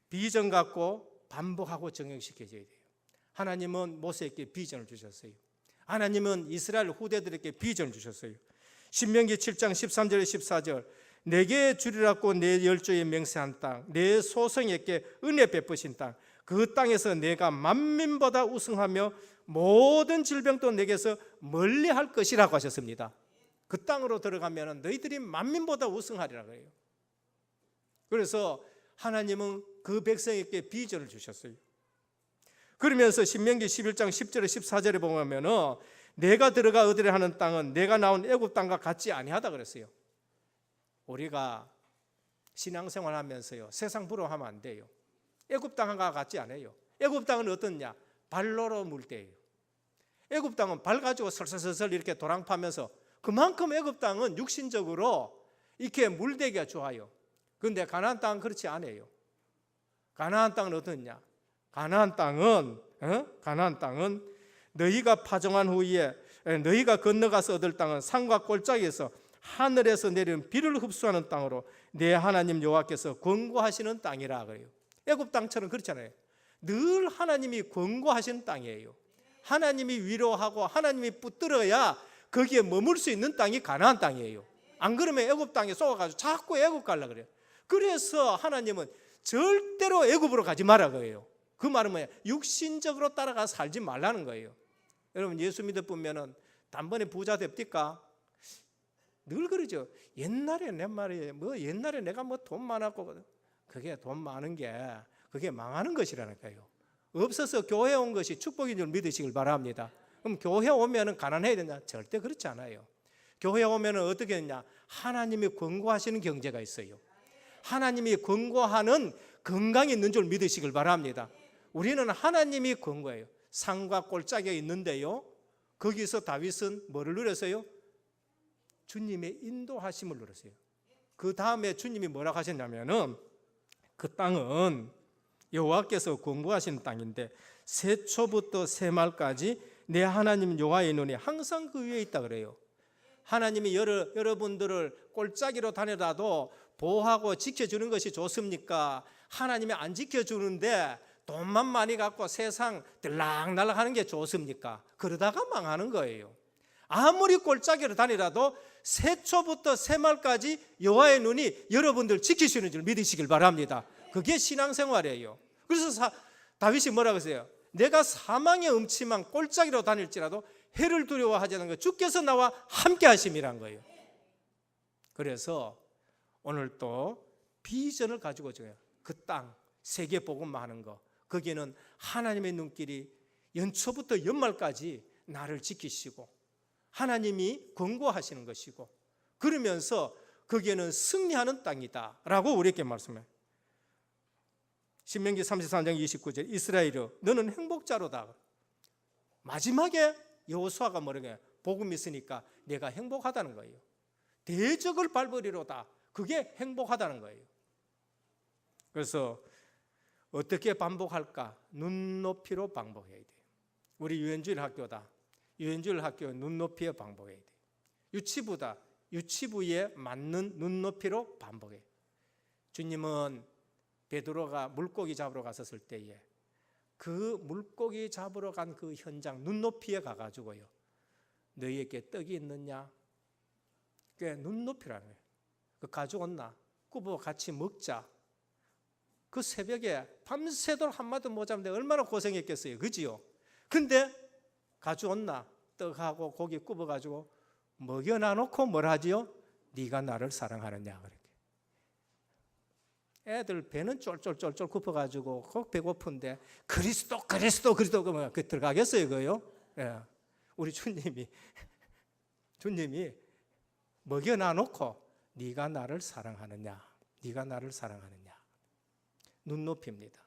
A: 비전 갖고 반복하고 정형시켜져야 돼요. 하나님은 모세에게 비전을 주셨어요. 하나님은 이스라엘 후대들에게 비전을 주셨어요. 신명기 7장 13절 14절 내게 주리라고 내 열조에 맹세한 땅, 내 소성에게 은혜 베푸신 땅, 그 땅에서 내가 만민보다 우승하며 모든 질병도 내게서 멀리할 것이라고 하셨습니다. 그 땅으로 들어가면 너희들이 만민보다 우승하리라고 해요. 그래서 하나님은 그 백성에게 비전을 주셨어요. 그러면서 신명기 11장 10절에 14절에 보면 내가 들어가 얻으려 하는 땅은 내가 나온 애굽 땅과 같지 아니하다 그랬어요. 우리가 신앙생활 하면서요, 세상 부러워하면 안 돼요. 애굽 땅과 같지 않아요. 애굽 땅은 어떻냐? 발로로 물 때예요. 애굽 땅은 발 가지고 설설설설 이렇게 도랑파면서 그만큼 애굽 땅은 육신적으로 이렇게 물대기가 좋아요. 그런데 가나안 땅은 그렇지 않아요. 가나안 땅은 어떻냐? 가나안 땅은 너희가 파종한 후에 너희가 건너가서 얻을 땅은 산과 골짜기에서 하늘에서 내리는 비를 흡수하는 땅으로 내 하나님 여호와께서 권고하시는 땅이라 그래요. 애굽 땅처럼 그렇잖아요. 늘 하나님이 권고하시는 땅이에요. 하나님이 위로하고 하나님이 붙들어야 거기에 머물 수 있는 땅이 가나안 땅이에요. 안 그러면 애굽 땅에 쏘아가지고 자꾸 애굽 가려고 그래요. 그래서 하나님은 절대로 애굽으로 가지 말라 그래요. 그 말은 뭐예요? 육신적으로 따라가 살지 말라는 거예요. 여러분 예수 믿어보면 단번에 부자 됩니까? 늘 그러죠. 옛날에 내 말이 옛날에 내가 돈 많았고, 그게 돈 많은 게 그게 망하는 것이라니까요. 없어서 교회 온 것이 축복인 줄 믿으시길 바랍니다. 그럼 교회 오면은 가난해야 되냐? 절대 그렇지 않아요. 교회 오면은 어떻게 되냐? 하나님이 권고하시는 경제가 있어요. 하나님이 권고하는 건강이 있는 줄 믿으시길 바랍니다. 우리는 하나님이 권고해요. 산과 골짜기가 있는데요, 거기서 다윗은 뭐를 누렸어요? 주님의 인도하심을 누렸어요. 그 다음에 주님이 뭐라고 하셨냐면은, 그 땅은 여호와께서 권고하시는 땅인데 세초부터 세말까지 내 하나님 여호와의 눈이 항상 그 위에 있다 그래요. 하나님이 여러분들을 골짜기로 다니라도 보호하고 지켜주는 것이 좋습니까? 하나님이 안 지켜주는데 돈만 많이 갖고 세상 들락날락 하는 게 좋습니까? 그러다가 망하는 거예요. 아무리 골짜기로 다니라도 세초부터 세말까지 여호와의 눈이 여러분들 지키시는 줄 믿으시길 바랍니다. 그게 신앙생활이에요. 그래서 다윗이 뭐라고 했어요? 내가 사망의 음침한 골짜기로 다닐지라도 해를 두려워하지 않는 것, 주께서 나와 함께 하심이란 거예요. 그래서 오늘 또 비전을 가지고 줘요. 그 땅 세계 복음만 하는 거, 거기에는 하나님의 눈길이 연초부터 연말까지 나를 지키시고 하나님이 권고하시는 것이고, 그러면서 거기에는 승리하는 땅이다 라고 우리에게 말씀해요. 신명기 33장 29절, 이스라엘아 너는 행복자로다. 마지막에 여호수아가 뭐라고 해요? 복음이 있으니까 내가 행복하다는 거예요. 대적을 밟으리로다. 그게 행복하다는 거예요. 그래서 어떻게 반복할까? 눈높이로 반복해야 돼요. 우리 유엔주일 학교다. 유엔주일 학교 눈높이에 반복해야 돼요. 유치부다. 유치부에 맞는 눈높이로 반복해요. 주님은 베드로가 물고기 잡으러 갔었을 때에 그 물고기 잡으러 간 그 현장 눈높이에 가가지고요, 너희에게 떡이 있느냐? 그게 눈높이라는 거예요. 그 가져왔나? 꾸부 같이 먹자. 그 새벽에 밤새도록 한마디 못 잡는데 얼마나 고생했겠어요, 그지요? 근데 가져왔나? 떡하고 고기 굽어가지고 먹여놔놓고 뭘 하지요? 네가 나를 사랑하느냐 그렇게. 애들 배는 쫄쫄쫄쫄 굽어가지고 꼭 배고픈데 그리스도 그러면 그 들어가겠어요 그요? 예. 우리 주님이 먹여놔놓고 네가 나를 사랑하느냐, 네가 나를 사랑하느냐. 눈높이입니다.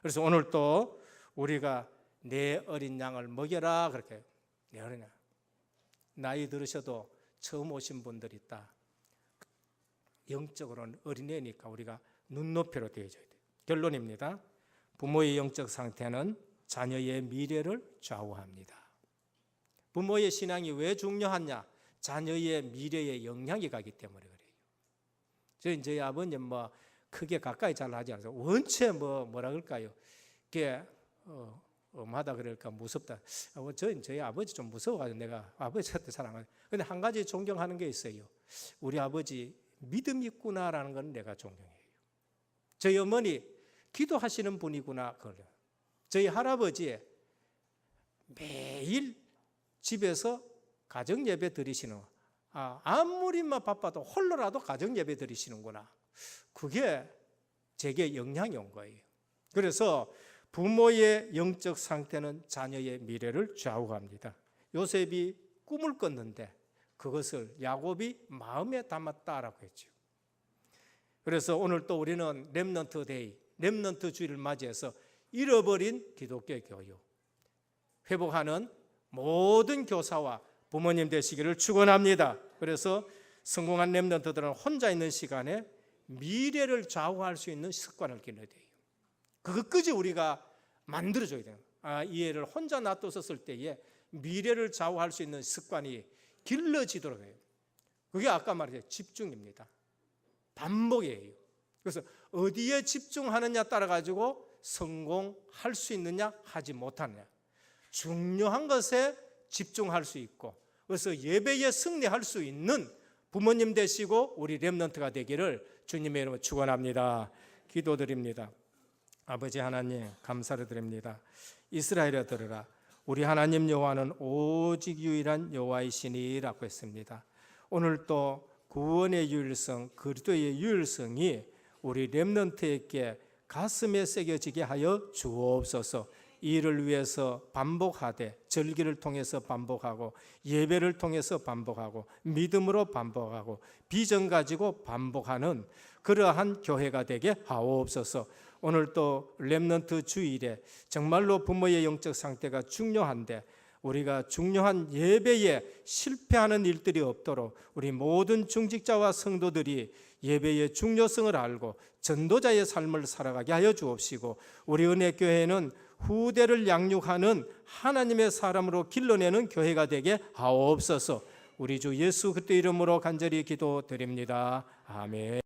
A: 그래서 오늘 또 우리가 내 어린 양을 먹여라 그렇게 해요. 내 어린 양. 나이 들으셔도 처음 오신 분들이 있다. 영적으로는 어린애니까 우리가 눈높이로 대해줘야 돼요. 결론입니다. 부모의 영적 상태는 자녀의 미래를 좌우합니다. 부모의 신앙이 왜 중요하냐? 자녀의 미래에 영향이 가기 때문에 그래요. 저희 아버님 뭐 크게 가까이 잘 하지 않아서 원체 뭐라 그럴까요? 그게 엄하다 그럴까 무섭다. 저희 아버지 좀 무서워가지고 내가 아버지한테 잘 안 가요. 근데 한 가지 존경하는 게 있어요. 우리 아버지 믿음이 있구나라는 건 내가 존경해요. 저희 어머니 기도하시는 분이구나. 저희 할아버지 매일 집에서 가정 예배 드리시는, 아무리 바빠도 홀로라도 가정 예배 드리시는구나. 그게 제게 영향이 온 거예요. 그래서 부모의 영적 상태는 자녀의 미래를 좌우합니다. 요셉이 꿈을 꿨는데 그것을 야곱이 마음에 담았다라고 했죠. 그래서 오늘 또 우리는 렘넌트 데이, 렘넌트 주일을 맞이해서 잃어버린 기독교의 교육, 회복하는 모든 교사와 부모님 되시기를 축원합니다. 그래서 성공한 렘넌트들은 혼자 있는 시간에 미래를 좌우할 수 있는 습관을 길러야 돼요. 그것까지 우리가 만들어줘야 돼요. 이 애를 혼자 놔뒀었을 때에 미래를 좌우할 수 있는 습관이 길러지도록 해요. 그게 아까 말했죠. 집중입니다. 반복이에요. 그래서 어디에 집중하느냐 따라 가지고 성공할 수 있느냐 하지 못하느냐. 중요한 것에 집중할 수 있고, 그래서 예배에 승리할 수 있는 부모님 되시고 우리 렘넌트가 되기를 주님의 이름으로 축원합니다. 기도드립니다. 아버지 하나님 감사를 드립니다. 이스라엘아 들으라. 우리 하나님 여호와는 오직 유일한 여호와이시니라고 했습니다. 오늘 또 구원의 유일성, 그리스도의 유일성이 우리 렘넌트에게 가슴에 새겨지게 하여 주옵소서. 이 일을 위해서 반복하되 절기를 통해서 반복하고 예배를 통해서 반복하고 믿음으로 반복하고 비전 가지고 반복하는 그러한 교회가 되게 하옵소서. 오늘 또 렘넌트 주일에 정말로 부모의 영적 상태가 중요한데 우리가 중요한 예배에 실패하는 일들이 없도록 우리 모든 중직자와 성도들이 예배의 중요성을 알고 전도자의 삶을 살아가게 하여 주옵시고, 우리 은혜교회는 후대를 양육하는 하나님의 사람으로 길러내는 교회가 되게 하옵소서. 우리 주 예수 그리스도 이름으로 간절히 기도드립니다. 아멘.